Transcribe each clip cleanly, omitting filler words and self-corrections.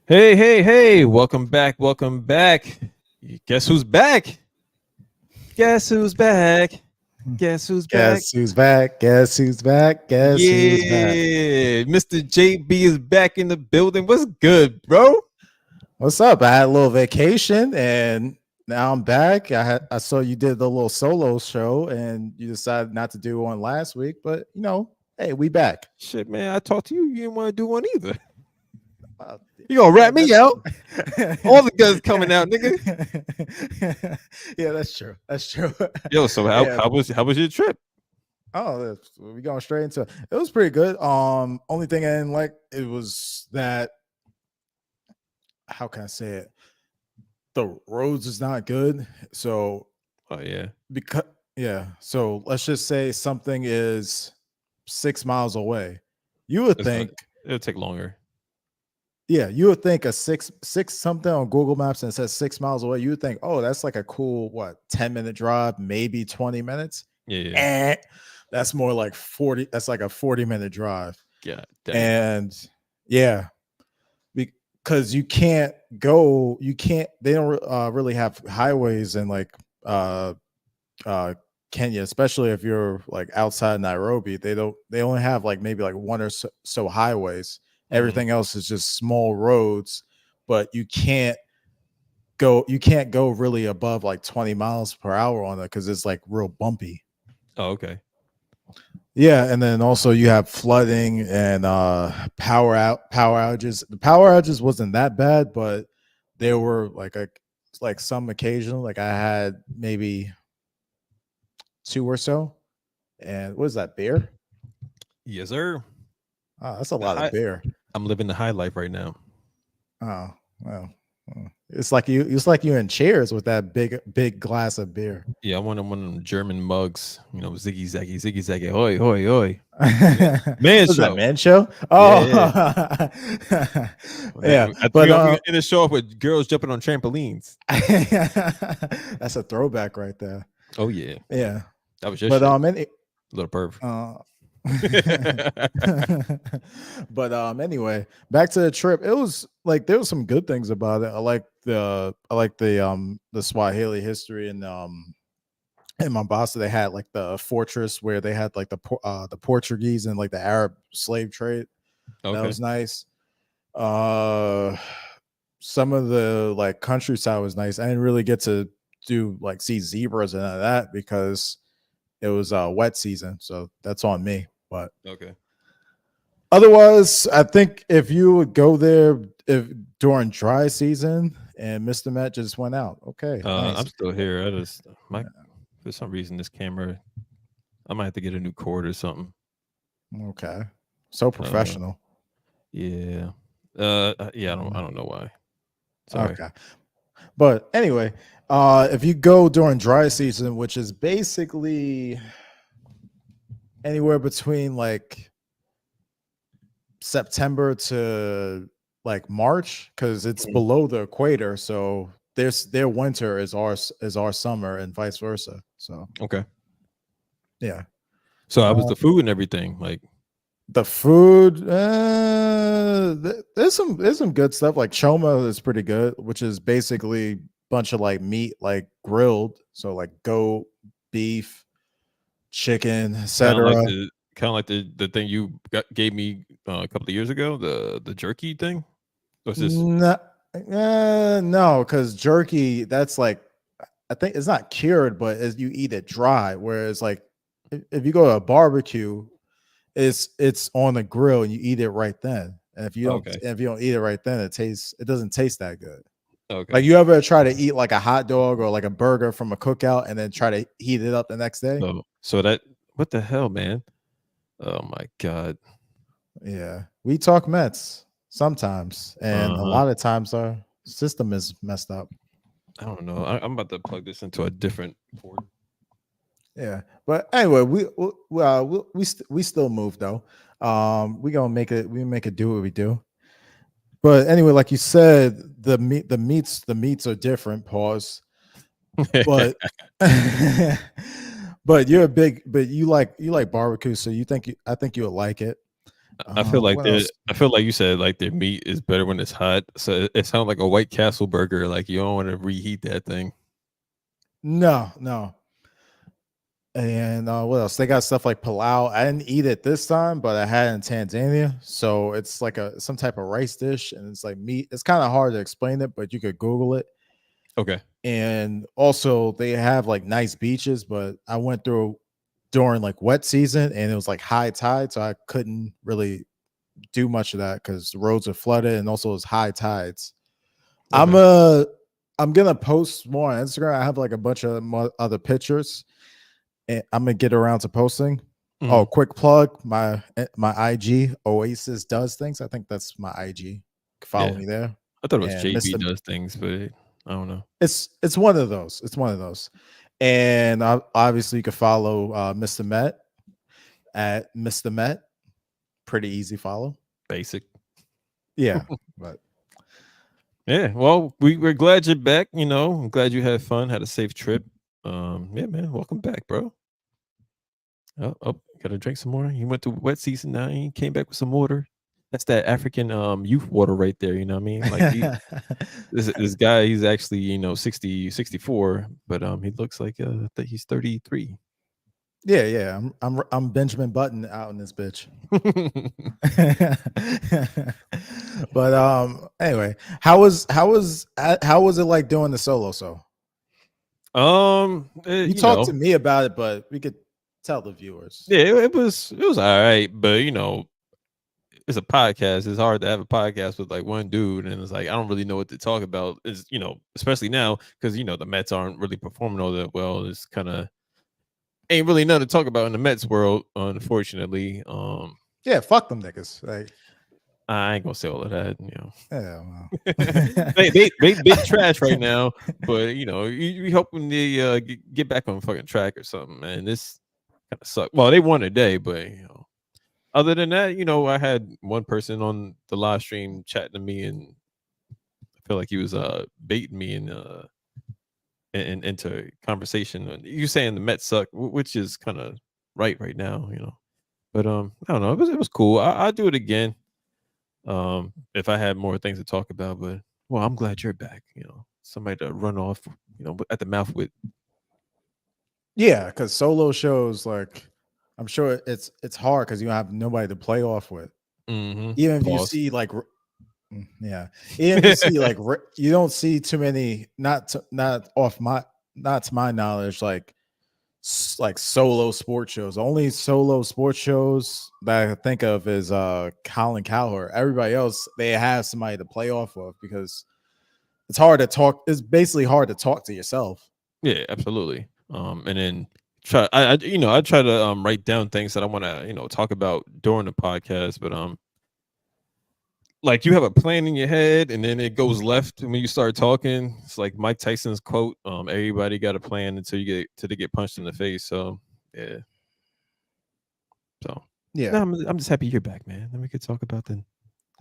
Hey, hey, hey, welcome back. Welcome back. Guess who's back? Guess who's back? Guess who's back? Guess who's back? Guess who's back? Guess who's back? Yeah, Mr. JB is back in the building. What's good, bro? What's up? I had a little vacation and now I'm back. I saw you did the little solo show and you decided not to do one last week, but hey, we back. Shit, man, I talked to you. You didn't want to do one either. Uh, You gonna rat me out? All the guns coming out, nigga. Yeah, that's true. That's true. Yo, so Yeah. how was your trip? Oh, we going straight into it. It was pretty good. Only thing I didn't like it was that, how can I say it? The roads is not good. So Oh yeah, because so let's just say something is 6 miles away. You would it's not, think, it'll take longer. you would think a six something on Google Maps and it says 6 miles away. You would think, oh, that's like a cool 10-minute drive, maybe 20 minutes. Yeah, yeah. That's more like 40. That's like a 40-minute drive. God damn. And yeah, because you can't go, they don't really have highways in like uh Kenya, especially if you're like outside Nairobi. They only have like maybe like one or so highways. Everything else is just small roads, but you can't go really above like 20 miles per hour on it because it's like real bumpy. Oh, okay. Yeah, and then also you have flooding and power outages. The power outages wasn't that bad, but there were like some occasional, like I had maybe two or so. And what is that, beer? Yes, sir. Oh, that's a The lot of high, beer. I'm living the high life right now. Oh, well. It's like you in cheers with that big glass of beer. Yeah, I want one of them German mugs. Ziggy zaggy, hoi, hoi, hoi. Man What's that, show. man show? Yeah, Oh, yeah. yeah. I But think I'm gonna end the show off with girls jumping on trampolines. that's a throwback right there. Oh yeah, Yeah. that was your But shit, little perv. but anyway, back to the trip. It was like there was some good things about it. I like the Swahili history and in Mombasa they had like the fortress where they had like the Portuguese and like the Arab slave trade. That Okay. was nice. Uh some of the like countryside was nice. I didn't really get to see zebras and all that because it was wet season, so that's on me. But Okay. otherwise, I think if you would go there if during dry season and Mr. Met just went out, okay, nice. I'm still here. I just for some reason this camera. I might have to get a new cord or something. Okay, so Uh, professional. yeah. Yeah. I don't know why. Sorry. Okay, but anyway, if you go during dry season, which is basically anywhere between like September to like March, because it's Mhm. below the equator, so their winter is our summer and vice versa. So Okay. yeah. So how was Uh, the food and everything? Like, the food, there's some good stuff. Like choma is pretty good, which is basically bunch of like meat, like grilled, so like goat, beef, chicken, kind of like etc. the thing you gave me a couple of years ago, the jerky thing. What's this? No, no, because jerky, that's like, I think it's not cured, but as you eat it dry. Whereas like if you go to a barbecue, it's on the grill and you eat it right then. And Okay. if you don't eat it right then, it doesn't taste that good. Like, Okay. you ever try to eat like a hot dog or like a burger from a cookout and then try to heat it up the next day? So that what the hell, man? Oh my god. Yeah, we talk Mets sometimes, and a Uh-huh. lot of times our system is messed up. I don't know. I'm about to plug this into a different port. Yeah, but anyway, we still move though. We gonna make it. We make it do what we do. But anyway, like you said, the meats are different. Pause. But but you're a big, but you like barbecue, so I think you would like it. I feel like What else? I feel like you said like their meat is better when it's hot. So it sounds like a White Castle burger. Like you don't want to reheat that thing. No, no. And what else? They got stuff like palau. I didn't eat it this time, but I had it in Tanzania. So it's like some type of rice dish, and it's like meat. It's kind of hard to explain it, but you could Google it. Okay. And also they have like nice beaches, but I went through during like wet season and it was like high tide, so I couldn't really do much of that because the roads are flooded and also it's high tides. I'm Okay. I'm gonna post more on Instagram. I have like a bunch of other pictures, and I'm gonna get around to posting. Oh, Mhm. quick plug, my IG Oasis does things. I think that's my IG. Follow Yeah. me there. I thought it was And JB Mr. does things, but I don't know. It's one of those. It's one of those. And obviously you can follow Mr. Met at Mr. Met. Pretty easy follow. Basic. Yeah, but Yeah. Well, we're glad you're back. You know, I'm glad you had fun, had a safe trip. Yeah, man. Welcome back, bro. Oh, gotta drink some more. You went through wet season now. You came back with some water. That's that African youth water right there. You know what I mean? Like this guy, he's actually 64, but he looks like that he's 33. yeah. I'm Benjamin Button out in this bitch. But anyway, how was it like doing the solo show? You You talked know, to me about it, but we could tell the viewers. yeah, it was all right, but it's a podcast. It's hard to have a podcast with like one dude, and it's like I don't really know what to talk about. Is especially now because the Mets aren't really performing all that well. It's kind of ain't really nothing to talk about in the Mets world, unfortunately. Yeah, fuck them niggas. Like, I ain't gonna say all of that. yeah, well. They big trash right now, but you hoping they get back on fucking track or something, man. This kind of sucked. Well, they won today, but other than that, I had one person on the live stream chatting to me, and I feel like he was baiting me into conversation. And you saying the Mets suck, which is kind of right now. But I don't know. It was cool. I'd do it again. If I had more things to talk about, but well, I'm glad you're back. Somebody to run off, at the mouth with. Yeah, because solo shows, like, I'm sure it's hard because you have nobody to play off with. Even if you Pause. see like, yeah, even if you see like, you don't see too many. Not to my knowledge, like like solo sports shows. The only solo sports shows that I can think of is Colin Cowherd. Everybody else, they have somebody to play off of because it's hard to talk. It's basically hard to talk to yourself. Yeah, absolutely. And then I try to write down things that I want to talk about during the podcast, but like you have a plan in your head and then it goes left when you start talking. It's like Mike Tyson's quote, everybody got a plan until they get punched in the face. So yeah. So Yeah. no, I'm just happy you're back, man. Then we could talk about the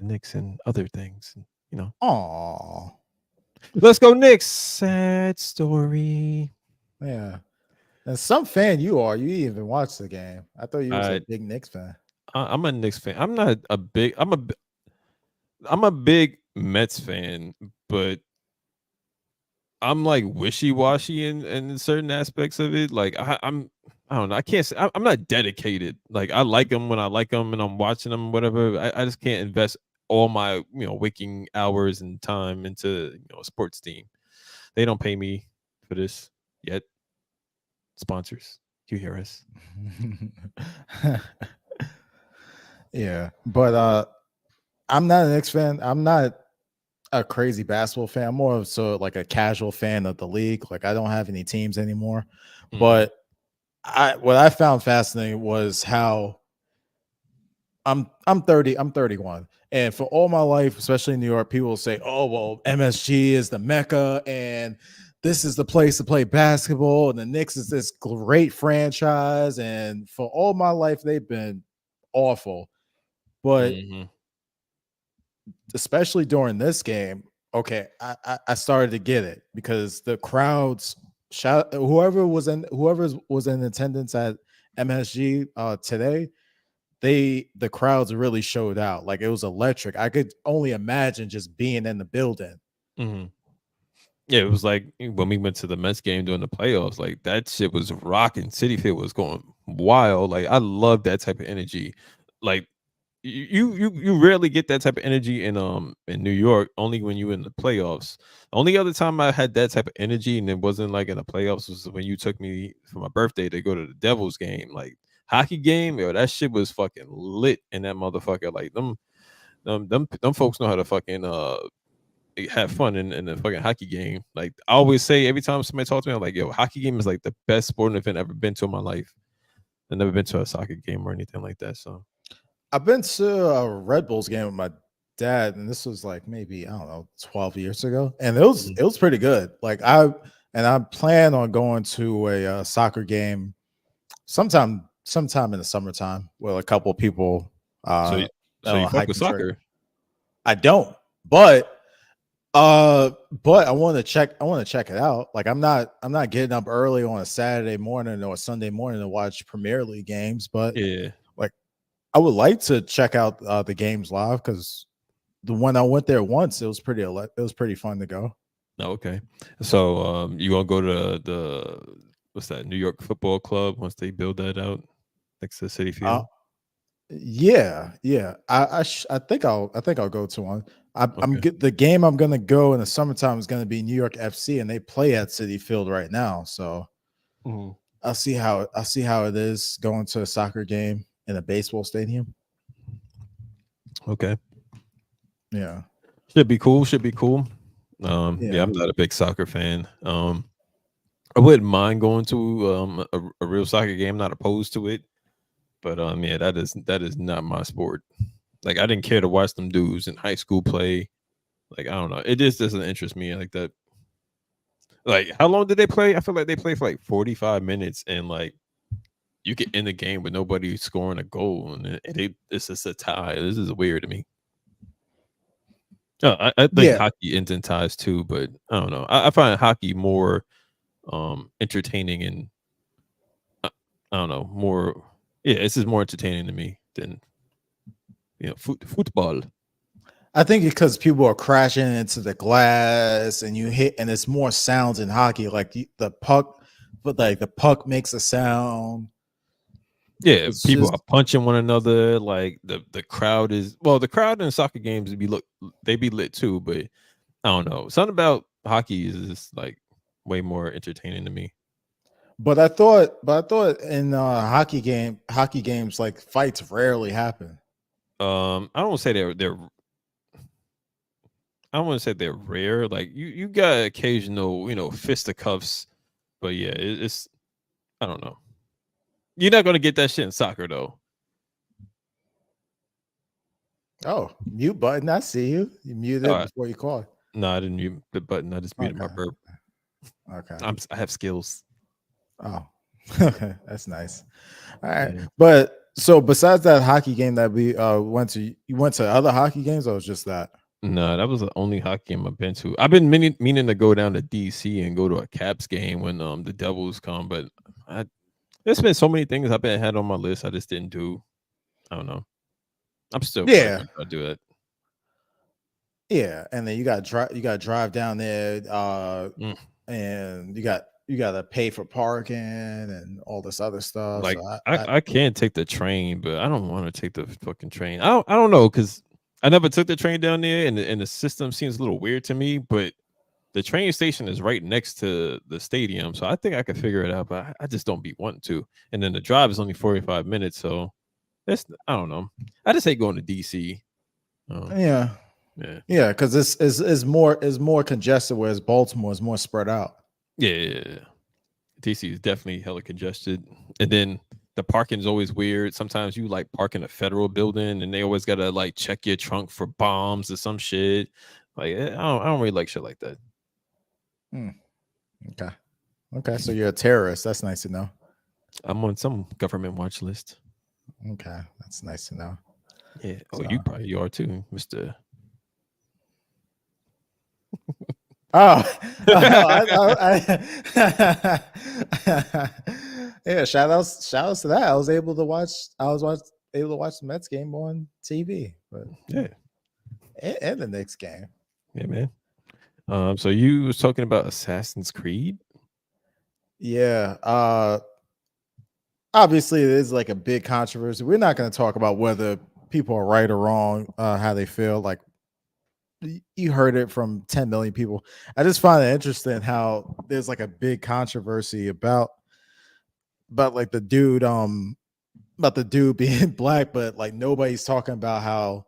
Knicks and other things. Aw. Let's go Knicks. Sad story. Yeah. And some fan you are. You even watched the game. I thought you was a I big Knicks fan. I'm a Knicks fan. I'm not a big. I'm a big Mets fan, but I'm like wishy washy in certain aspects of it. Like I don't know. I can't say I'm not dedicated. Like I like them when I like them and I'm watching them, whatever. I just can't invest all my waking hours and time into a sports team. They don't pay me for this yet. Sponsors, you hear us? Yeah, but I'm not an Knicks fan. I'm not a crazy basketball fan. I'm more of like a casual fan of the league. Like I don't have any teams anymore. Mhm. But what I found fascinating was how I'm 30, I'm 31. And for all my life, especially in New York, people will say, "Oh, well, MSG is the mecca and this is the place to play basketball and the Knicks is this great franchise." And for all my life they've been awful. But Mhm. especially during this game, okay, I started to get it because the crowds shout whoever was in attendance at MSG today, the crowds really showed out. Like it was electric. I could only imagine just being in the building. Mhm. Yeah, it was like when we went to the Mets game during the playoffs, like that shit was rocking. City Field was going wild. Like I love that type of energy. Like you rarely get that type of energy in New York, only when you in the playoffs. The only other time I had that type of energy and it wasn't like in the playoffs was when you took me for my birthday to go to the Devils game. Like hockey game, yo, that shit was fucking lit in that motherfucker. Like them folks know how to fucking have fun in the fucking hockey game. Like I always say every time somebody talks to me, I'm like, yo, hockey game is like the best sporting event I've ever been to in my life. I've never been to a soccer game or anything like that. So I've been to a Red Bulls game with my dad, and this was like maybe I don't know 12 years ago, and Mhm. it was pretty good. Like I plan on going to a soccer game sometime in the summertime with a couple of people so uh so on you a fuck with hiking trip. soccer. I don't, but but I want to check it out. Like I'm not getting up early on a Saturday morning or a Sunday morning to watch Premier League games, but Yeah. like I would like to check out the games live because the one I went there once, it was pretty fun to go. Oh, okay. So you gonna go to the what's that, New York Football Club once they build that out next to City Uh, Field? yeah, yeah. I think I'll go to one. I'm Okay. get the game I'm gonna go in the summertime is gonna be New York FC, and they play at City Field right now. So Mhm. I'll see how it is going to a soccer game in a baseball stadium. Okay. Yeah, Should be cool. Should be cool. Yeah, yeah. I'm not a big soccer fan. I wouldn't mind going to a real soccer game, not opposed to it. But yeah, that is not my sport. Like I didn't care to watch them dudes in high school play. Like I don't know. It just doesn't interest me like that. Like how long did they play? I feel like they played for like 45 minutes and like you get in the game with nobody scoring a goal and it's just a tie. This is weird to me. I think Yeah, hockey ends in ties too, but I don't know. I find hockey more entertaining and I don't know, more yeah, this is more entertaining to me than football. I think because people are crashing into the glass and you hit, and it's more sounds in hockey. Like the puck, but like the puck makes a sound. Yeah, It's people are just punching one another. Like the crowd is well, the crowd in soccer games they be lit too, but I don't know. Something about hockey is just like way more entertaining to me. but I thought in hockey games like fights rarely happen. I don't say they're I don't want to say they're rare. Like you got occasional, fisticuffs, but yeah, it's I don't know. You're not gonna get that shit in soccer though. Oh, mute button. I see you. You muted it Uh, before you call it. no, I didn't mute the button. I just muted my Okay. burp. Okay. I have skills. Oh, okay. That's nice. All right. Yeah. But so besides that hockey game that we went to, you went to other hockey games or was just that? No, that was the only hockey game I've been to. I've been meaning to go down to DC and go to a Caps game when the Devils come, but I there's been so many things I've been had on my list I just didn't do. I don't know. I'm still probably Yeah. gonna try to do that. Yeah. And then you got to drive down there Mm. and you got to pay for parking and all this other stuff. Like So I I can take the train, but I don't want to take the fucking train. I don't know because I never took the train down there, and the system seems a little weird to me. But the train station is right next to the stadium, so I think I could figure it out. But I just don't be wanting to. And then the drive is only 45 minutes, so that's I don't know. I just hate going to DC. Um, yeah. yeah, Yeah, because is more congested, whereas Baltimore is more spread out. yeah. DC is definitely hella congested, and then the parking is always weird. Sometimes you like park in a federal building, and they always gotta like check your trunk for bombs or some shit. Like I don't really like shit like that. Hmm, okay. Okay. So you're a terrorist. That's nice to know. I'm on some government watch list. Okay. That's nice to know. Yeah. Oh, So you probably are too, Mister. oh, yeah, shout outs to that. I was able to watch able to watch the Mets game on TV, but Yeah, and the Knicks game. yeah, man. So you was talking about Assassin's Creed? Yeah. Obviously it is like a big controversy. We're not going to talk about whether people are right or wrong, how they feel. Like you heard it from 10 million people. I just find it interesting how there's like a big controversy about like the dude about the dude being black, but like nobody's talking about how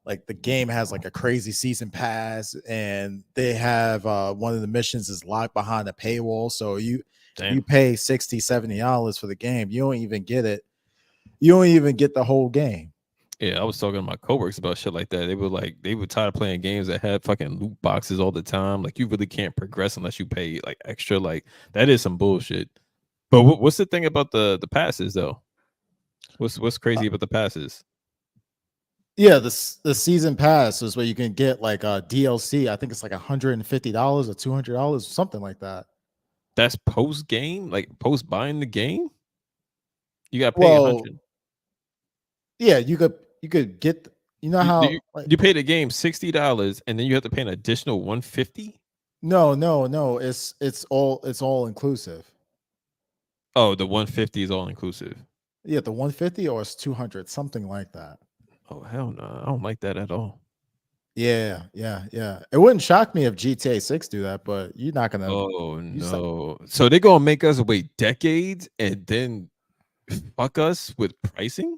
like the game has like a crazy season pass and they have one of the missions is locked behind a paywall. So you Damn. pay $60-$70 for the game, you don't even get it. You don't even get the whole game. Yeah, I was talking to my coworkers about shit like that. They were tired of playing games that had fucking loot boxes all the time. Like you really can't progress unless you pay like extra. Like that is some bullshit. But what's the thing about the passes though? What's crazy about the passes? Yeah, the season pass is where you can get like a DLC. I think it's like $150 or $200, something like that. That's post game, like post buying the game. You got to pay Well, 100. yeah, you could get you know how like You pay the game $60 and then you have to pay an additional 150. no, it's all inclusive. Oh, the 150 is all inclusive. Yeah, the 150 or it's 200, something like that. Oh hell no, I don't like that at all. Yeah. It wouldn't shock me if GTA 6 do that, but you're not gonna Oh you said, no, so they're gonna make us wait decades and then fuck us with pricing?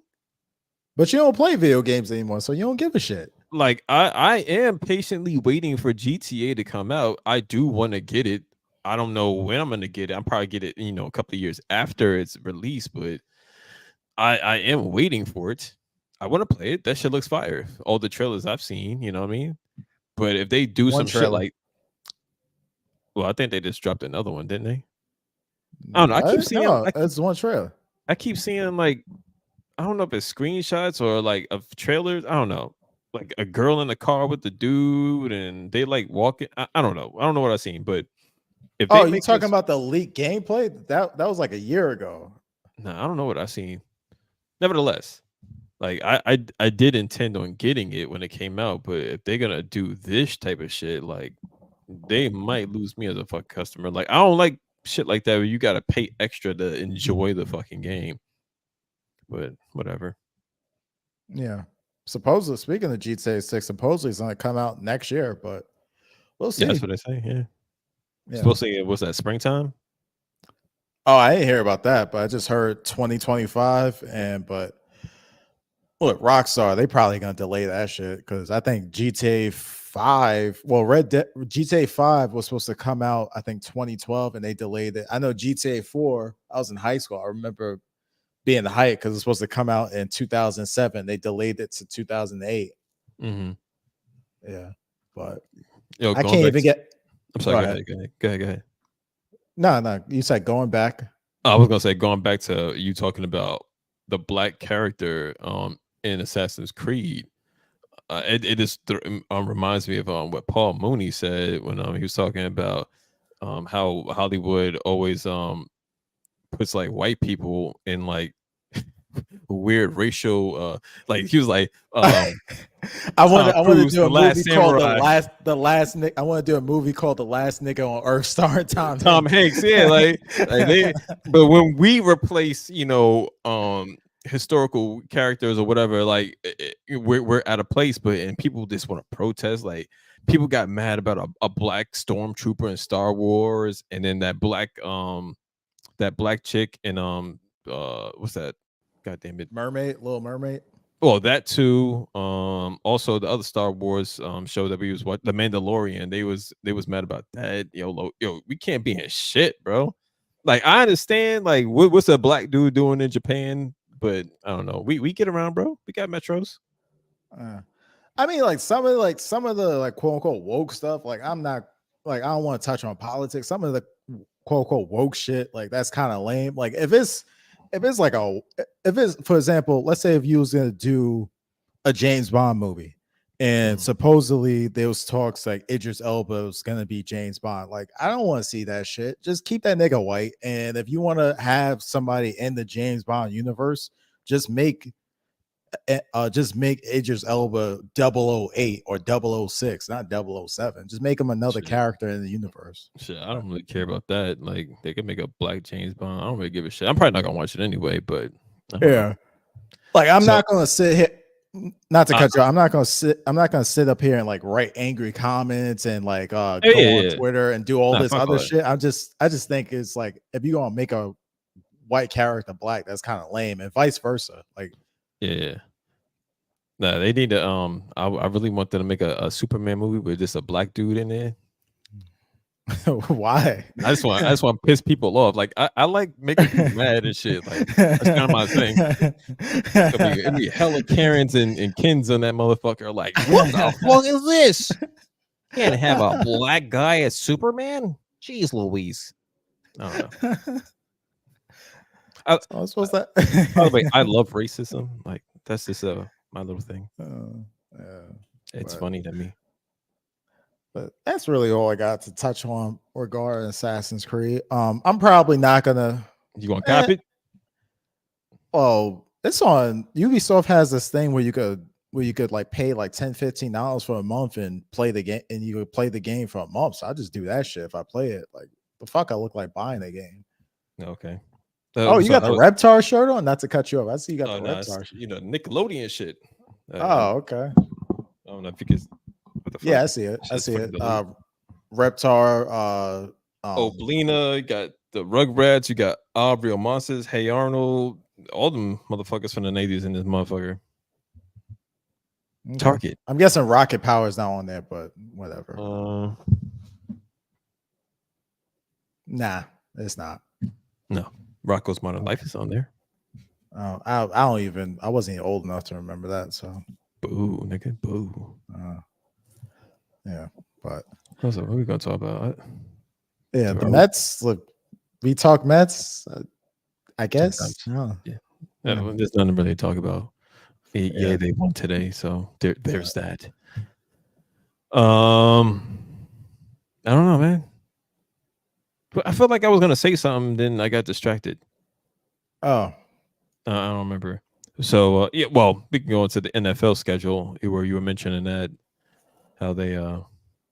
but you don't play video games anymore, so you don't give a shit. Like I am patiently waiting for GTA to come out. I do want to get it. I don't know when I'm gonna get it. I'm probably get it, a couple of years after it's released, but I am waiting for it. I want to play it. That shit looks fire. All the trailers I've seen, you know what I mean? But if they do One some shit trailer. like, well, I think they just dropped another one, didn't they? I don't know. No, it's one trailer. I keep seeing like, I don't know if it's screenshots or like of trailers. I don't know. Like a girl in the car with the dude and they like walking. I don't know. I don't know what I've seen, but if they Oh, you make talking this, about the leaked gameplay? That was like a year ago. no, I don't know what I've seen. Nevertheless, like I did intend on getting it when it came out, but if they're gonna do this type of shit, like they might lose me as a fuck customer. Like I don't like shit like that where you gotta pay extra to enjoy the fucking game. But whatever. Yeah. Supposedly, speaking of GTA 6, supposedly it's gonna come out next year, but we'll Yeah, that's see. what I say. Yeah. Yeah. Supposed to say what's that, springtime? Oh, I didn't hear about that, but I just heard 2025. But look, Rockstar, they probably gonna delay that shit because I think GTA 5, well, GTA 5 was supposed to come out, I think 2012, and they delayed it. I know GTA 4, I was in high school. I remember being the hype because it's supposed to come out in 2007. They delayed it to 2008. Mm-hmm. Yeah, but Yo, I going can't back even to, get. I'm sorry, Go go ahead. ahead, go ahead, go ahead, go ahead. No. You said going back. I was gonna say going back to you talking about the black character in Assassin's Creed. It is reminds me of what Paul Mooney said when he was talking about how Hollywood always puts like white people in like weird racial like he was like I Tom want to Cruise, do The a movie Last called Samurai, the last Nick. I want to do a movie called The Last Nigga on Earth, starring Tom Tom Hanks. Hanks. Yeah, like they. But when we replace, historical characters or whatever, like we're at a place, but and people just want to protest. Like people got mad about a black stormtrooper in Star Wars, and then that black chick in what's that? God damn it. Mermaid, Little Mermaid. Well, that too. Also the other Star Wars show that we was what The Mandalorian. They was mad about that. Yo, we can't be in shit, bro. Like I understand, like what's a black dude doing in Japan, but I don't know. We get around, bro. We got metros. Uh, I mean, like some of the like quote unquote woke stuff. Like I'm not like I don't want to touch on politics. Some of the quote unquote woke shit, like that's kind of lame. Like if it's for example, let's say if you was gonna do a James Bond movie, and Mhm. supposedly there was talks like Idris Elba was gonna be James Bond. Like I don't want to see that shit. Just keep that nigga white. And if you want to have somebody in the James Bond universe, just make just make Idris Elba 008 or 006, not 007. Just make him another Shit. character in the universe. Shit, I don't really care about that. Like they could make a black James Bond. I don't really give a shit. I'm probably not gonna watch it anyway, but I don't know. Yeah. Like I'm So- not gonna sit here, not to cut you off, I'm not gonna sit up here and like write angry comments and like go on Twitter and do all Nah, this fuck other all that. shit. I just think it's like if you're gonna make a white character black, that's kind of lame, and vice versa. Like Yeah. Nah, they need to. I really want them to make a Superman movie with just a black dude in there. why? I just want to piss people off. Like I like making people mad and shit. Like that's kind of my thing. It'd be hella Karens and Kins on that motherfucker. Like what the fuck is this? Can't have a black guy as Superman. Jeez Louise. I don't know. I was supposed to. By the way, I love racism. Like that's just my little thing. Yeah, It's funny to me. but that's really all I got to touch on regarding Assassin's Creed. I'm probably not gonna. You gonna cop it? Well, it's on Ubisoft has this thing where you could like pay like $10-15 for a month and play the game, and you could play the game for a month. So I just do that shit if I play it. Like the fuck, I look like buying a game. Okay. Oh, you got the Reptar shirt on? Not to cut you off. I see you got the Reptar shirt. You know, Nickelodeon shit. Oh, okay. I don't know if you could. What the fuck? Yeah, I see it. I see it. Reptar. Oblina, you got the Rugrats, you got Real Monsters, Hey Arnold, all them motherfuckers from the 80s in this motherfucker. Okay. Target. I'm guessing Rocket Power is not on there, but whatever. Nah, it's not. No. Rocco's Modern Life is on there. I don't even. I wasn't even old enough to remember that. So, boo, nigga, boo. Yeah, but what are we gonna talk about? Yeah, the Mets. Look, we talk Mets. I guess. Yeah, there's nothing really to talk about. Yeah, they won today, so there's that. I don't know, man. But I felt like I was gonna say something, then I got distracted. Oh, I don't remember. So yeah, well, we can go into the NFL schedule where you were mentioning that how they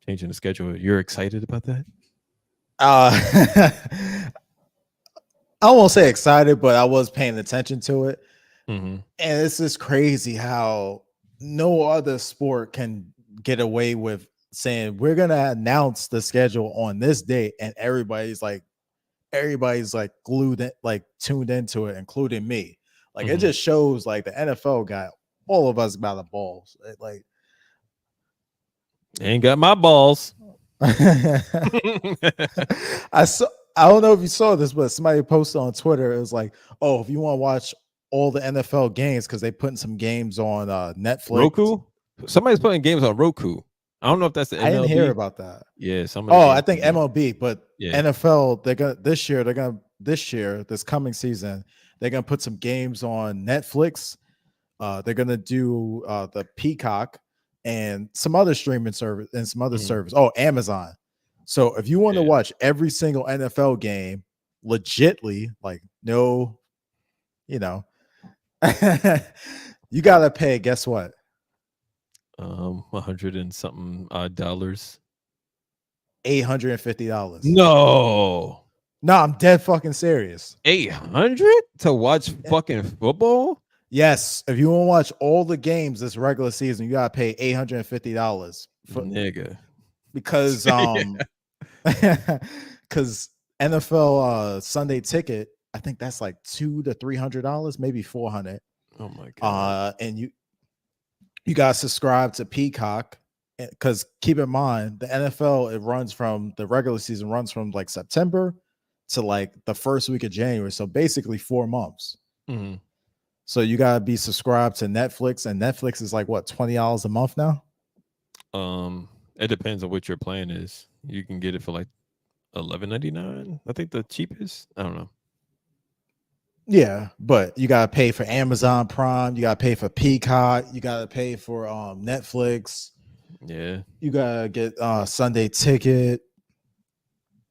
changing the schedule. You're excited about that? I won't say excited, but I was paying attention to it. Mm-hmm. And it's just crazy how no other sport can get away with saying we're gonna announce the schedule on this date, and everybody's like glued in, like tuned into it, including me. Like it just shows like the NFL got all of us by the balls. Like ain't got my balls. I don't know if you saw this, but somebody posted on Twitter. It was like, oh, if you want to watch all the NFL games, because they putting some games on Netflix. Roku? Somebody's putting games on Roku. I don't know if that's the MLB. I didn't hear about that. Yeah, I think MLB, but yeah. NFL, this coming season, they're gonna put some games on Netflix. They're gonna do the Peacock and some other streaming service and some other service. Oh, Amazon. So if you want to watch every single NFL game legitly, like no, you gotta pay. Guess what? $100 and something dollars. $850. No, I'm dead fucking serious. 800 to watch fucking football? Yes, if you want to watch all the games this regular season, you gotta pay $850 for nigga. Because because NFL Sunday ticket, I think that's like $200 to $300, maybe $400. Oh my god! And you gotta subscribe to Peacock, because keep in mind the NFL, it runs from the regular season runs from like September to like the first week of January, so basically 4 months. Mm-hmm. So you gotta be subscribed to Netflix, and Netflix is like what, $20 a month now? It depends on what your plan is. You can get it for like $11.99. I think the cheapest. I don't know. Yeah, but you gotta pay for Amazon Prime, you gotta pay for Peacock, you gotta pay for Netflix. Yeah, you gotta get Sunday ticket.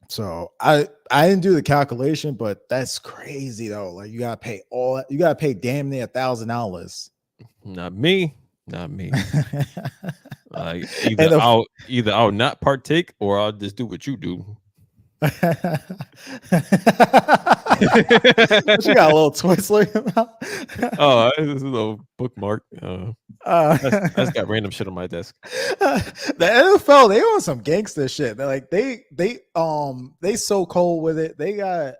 So I didn't do the calculation, but that's crazy though. Like you gotta pay damn near $1,000 Not me. Not me. Like And either I'll not partake or I'll just do what you do. But you got a little twist like about. Oh, this is a little bookmark. I just got random shit on my desk. The NFL, they on some gangster shit. They're like they so cold with it. They got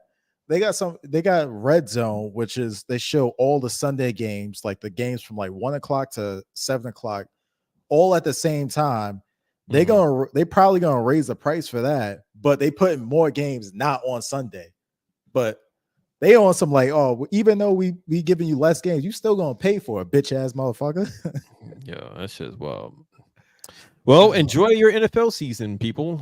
Red Zone, which is they show all the Sunday games, like the games from like 1 o'clock to 7 o'clock, all at the same time. Mhm. They probably gonna raise the price for that, but they putting more games not on Sunday. But they on some like, oh, even though we giving you less games, you still gonna pay for a bitch ass motherfucker. Yeah, that shit's wild. Well, enjoy your NFL season, people.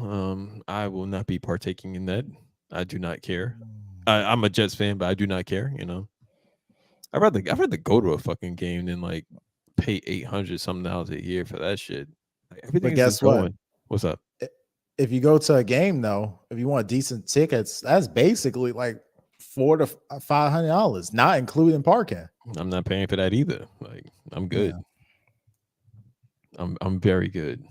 I will not be partaking in that. I do not care. I'm a Jets fan, but I do not care. You know, I'd rather go to a fucking game than like pay $800 something a year for that shit. Like, everything But is just guess what? going. What's up? If you go to a game though, if you want decent tickets, that's basically like $400 to $500, not including parking. I'm not paying for that either. Like, I'm good. Yeah. I'm very good.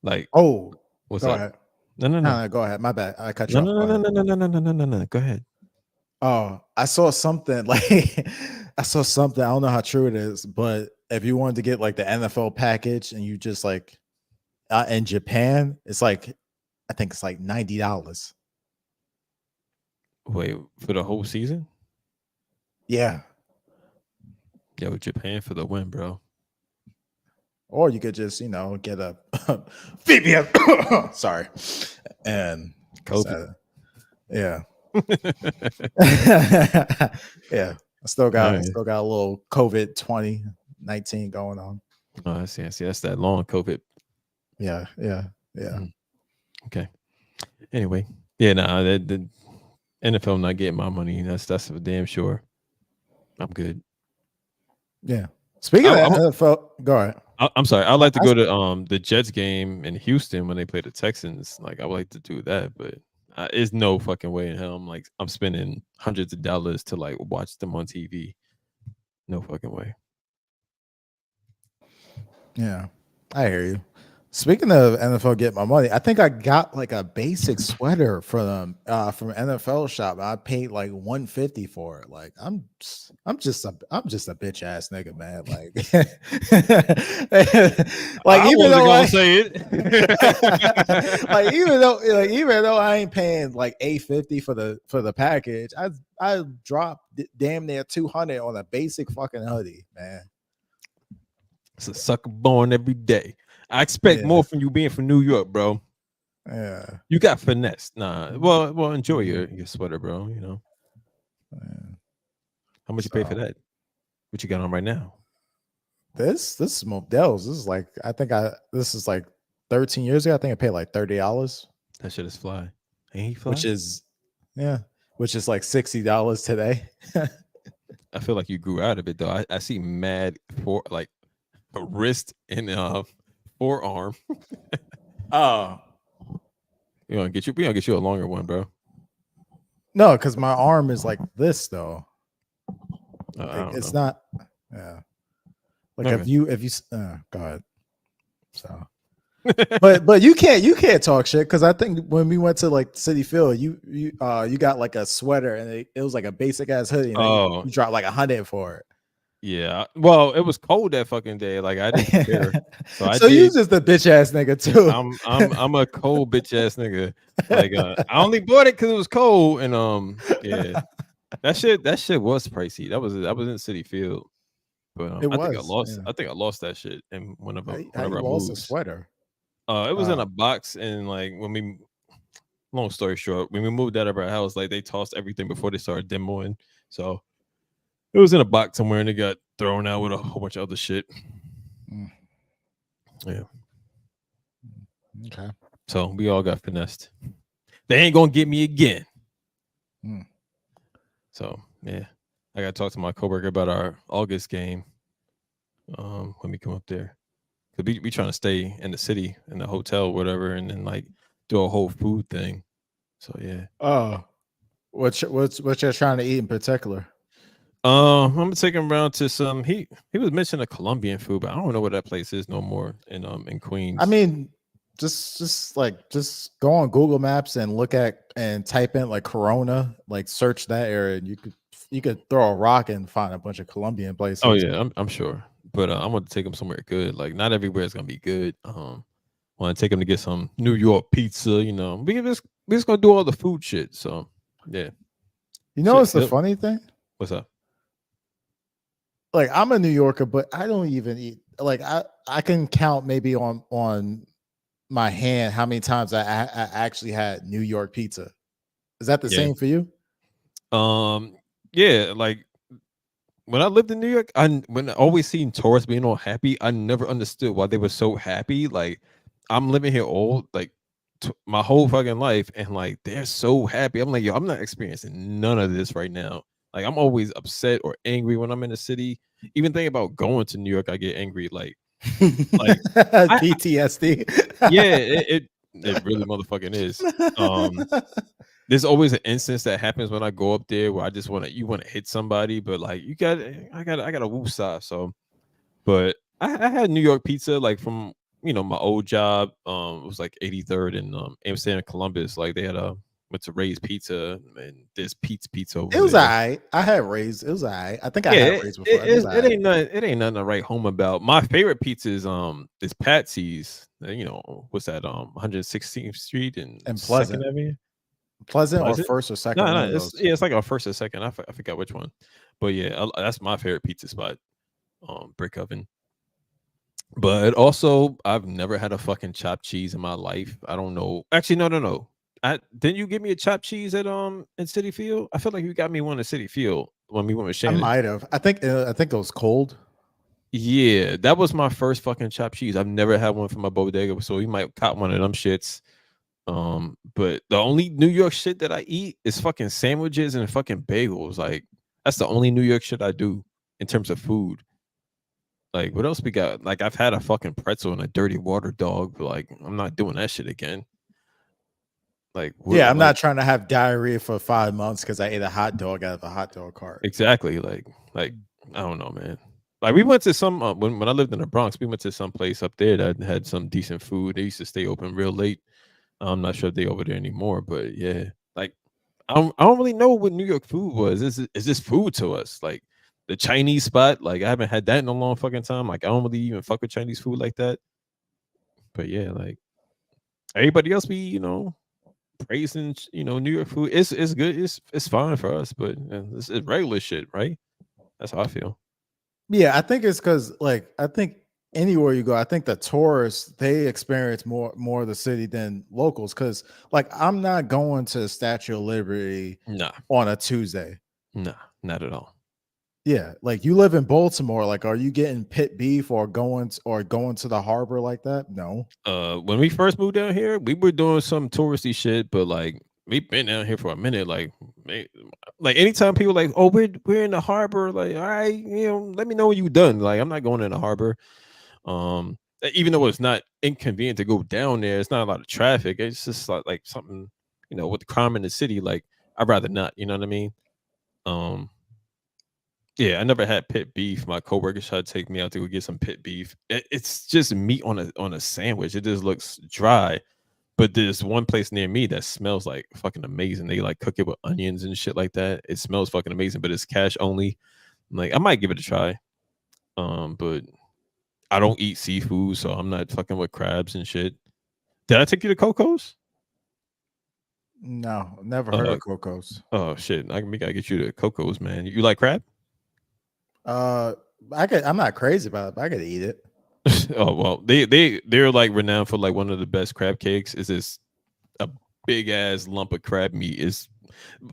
Like, Oh, what's go up? ahead. No, no, no, No, go ahead. My bad. I cut no, you off. no, Go no, ahead. no, no, no, no, no, no, no, no. Go ahead. Oh, I saw something like I saw something. I don't know how true it is, but if you wanted to get like the NFL package and you just like in Japan, it's like I think it's like $90. Wait, for the whole season? Yeah. Yo, Japan for the win, bro. Or you could just, get a VPN. Sorry. And COVID. yeah. Yeah. I still All got right. a little COVID 2019 going on. Oh, I see. I see. That's that long COVID. Yeah. Okay. Anyway, yeah, nah, the NFL not getting my money. That's for damn sure. I'm good. Yeah. Speaking of NFL, go ahead. I'm sorry. I'd like to go to the Jets game in Houston when they play the Texans. Like, I would like to do that, but it's no fucking way in hell. I'm spending hundreds of dollars to like watch them on TV. No fucking way. Yeah, I hear you. Speaking of NFL, get my money. I think I got like a basic sweater from NFL shop. I paid like $150 for it. Like I'm just a bitch ass nigga, man. Like I even wasn't though gonna say it. like even though I ain't paying like $850 for the package, I dropped damn near 200 on a basic fucking hoodie, man. It's a sucker born every day. I expect more from you being from New York, bro. Yeah. You got finesse. Nah. Well, enjoy your sweater, bro. You know. Yeah. How much you pay for that? What you got on right now? This is Modell's. This is like 13 years ago. I think I paid like $30. That shit is fly. Ain't he fly? Which is like $60 today. I feel like you grew out of it though. I see mad for like a wrist and forearm. Oh. We gonna get you a longer one, bro. No, because my arm is like this though. It's not. Yeah. Like okay. if you go ahead. So but you can't talk shit because I think when we went to like City Field, you got like a sweater and it was like a basic ass hoodie. And you dropped like 100 for it. Yeah. Well, it was cold that fucking day. Like I didn't care. So you just a bitch ass nigga too. I'm a cold bitch ass nigga. Like I only bought it because it was cold and yeah. That shit was pricey. That was in City Field. But I think I lost that shit and whenever I lost moved. a sweater. It was in a box and like long story short, when we moved out of our house, like they tossed everything before they started demoing. So it was in a box somewhere and it got thrown out with a whole bunch of other shit. Yeah. Okay. So we all got finessed. They ain't gonna get me again. So yeah, I gotta talk to my coworker about our August game. When we come up there, cause we trying to stay in the city in the hotel, whatever, and then like do a whole food thing. So yeah. What you're trying to eat in particular? I'm gonna take him around to some. He was mentioning a Colombian food, but I don't know where that place is no more in I Queens. mean, just go on Google Maps and look at and type in like Corona, like search that area, and you could throw a rock and find a bunch of Colombian Oh places. yeah, I'm sure, but I'm gonna take him somewhere good. Like not everywhere is gonna be good. Want to take him to get some New York pizza. You know, we just gonna do all the food shit. So yeah, You know, shit. what's the funny thing? What's up? Like I'm a New Yorker, but I don't even eat. Like I can count maybe on my hand how many times I actually had New York pizza. Is that the Yeah. same for you? Yeah. Like when I lived in New York, when I always seen tourists being all happy, I never understood why they were so happy. Like I'm living here all like my whole fucking life, and like they're so happy. I'm like, yo, I'm not experiencing none of this right now. Like I'm always upset or angry when I'm in the city. Even thinking about going to New York, I get angry. Like I PTSD. yeah, it really motherfucking is. Um, there's always an instance that happens when I go up there where I just want to hit somebody, but like I got a woosah. So, but I had New York pizza like from my old job. It was like 83rd in Amsterdam, Columbus. Like they had a went to Ray's Pizza, and there's Pete's Pizza It over was there. alright. I had Raised. It was alright. I think I Yeah, had Raised before. It was it alright. ain't nothing. It ain't nothing to write home about. My favorite pizza is Patsy's. What's that? 116th Street and And Second Pleasant. Avenue. Pleasant or Pleasant? first or No, second, one no, of those. it's like our first or second. I forgot which one, but yeah, that's my favorite pizza spot. Brick oven. But also, I've never had a fucking chopped cheese in my life. I don't know. Actually, no, no, no. Didn't you give me a chopped cheese at in City Field? I feel like you got me one at City Field when we went with I Shannon. might have. I think it was cold. Yeah, that was my first fucking chopped cheese. I've never had one from my bodega, so you might cop one of them shits. But the only New York shit that I eat is fucking sandwiches and fucking bagels. Like that's the only New York shit I do in terms of food. Like what else we got? Like I've had a fucking pretzel and a dirty water dog, but like I'm not doing that shit again. Like Yeah, what? I'm Like not trying to have diarrhea for 5 months because I ate a hot dog out of a hot dog cart. exactly. Like I don't know, man. Like we went to some when I lived in the Bronx, we went to some place up there that had some decent food. They used to stay open real late. I'm not sure if they over there anymore, but yeah, like I don't really know what New York food was. Is this food to us? Like the Chinese spot, like I haven't had that in a long fucking time. Like I don't really even fuck with Chinese food like that. But yeah, like everybody else be, praising, New York food. It's good. It's fine for us, but it's regular shit, right? That's how I feel. Yeah, I think it's because like I think anywhere you go, I think the tourists they experience more of the city than locals. Because like I'm not going to Statue of Liberty Nah, on a Tuesday. nah, not at all. Yeah, like you live in Baltimore. Like, are you getting pit beef or going to the harbor like that? No. When we first moved down here, we were doing some touristy shit, but like we've been down here for a minute. Like anytime people like, oh, we're in the harbor, like, all right, let me know when you done. Like, I'm not going in the harbor. Even though it's not inconvenient to go down there, it's not a lot of traffic. It's just like something, with the crime in the city. Like, I'd rather not. You know what I mean? Um, yeah, I never had pit beef. My coworkers tried to take me out to go get some pit beef. It's just meat on a sandwich. It just looks dry. But there's one place near me that smells like fucking amazing. They like cook it with onions and shit like that. It smells fucking amazing, but it's cash only. Like I might give it a try. But I don't eat seafood, so I'm not fucking with crabs and shit. Did I take you to Coco's? No, never heard Uh of Coco's. oh shit. We gotta get you to Coco's, man. You like crab? Uh, I'm not crazy about it, but I could eat it. Oh well, they're like renowned for like one of the best crab cakes. Is this a big ass lump of crab meat?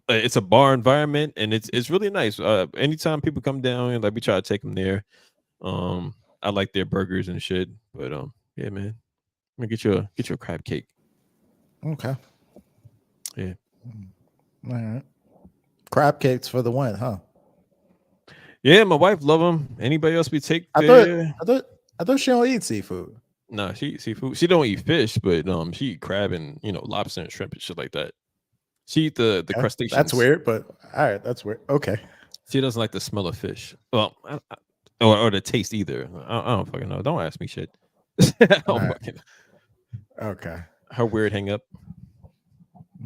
It's a bar environment and it's really nice. Anytime people come down and like we try to take them there. I like their burgers and shit. But yeah, man, I'm gonna get you a crab cake. Okay. Yeah, All right. Crab cakes for the win, huh? yeah. My wife love them. Anybody else we take I thought there? I thought I thought she don't eat seafood. Nah, she eat seafood. She don't eat fish, but she eat crab and lobster and shrimp and shit like that. She eat the Okay. That's crustaceans. weird, but all right, that's weird. Okay. She doesn't like the smell of fish. Well, or the taste either. I don't fucking know. Don't ask me shit. I don't All right. fucking Okay. her weird hang up.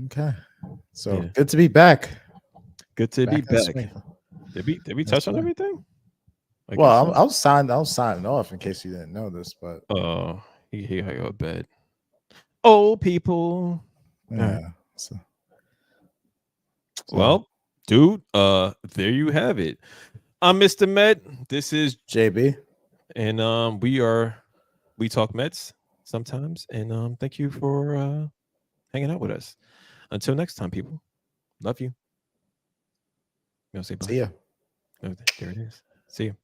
Okay. So Yeah. good to be back. Good to be Back in back. swing. Did we Yes, touch on sir. everything? I Well, guess so. I was signing off in case you didn't know this, but Oh, he gotta go to bed. Old people. All right. yeah. So, Well, dude, there you have it. I'm Mr. Met. This is JB. and we talk Mets sometimes. And thank you for hanging out with us. Until next time, people. Love you. You want to say bye? See ya. Oh, there it is. See you.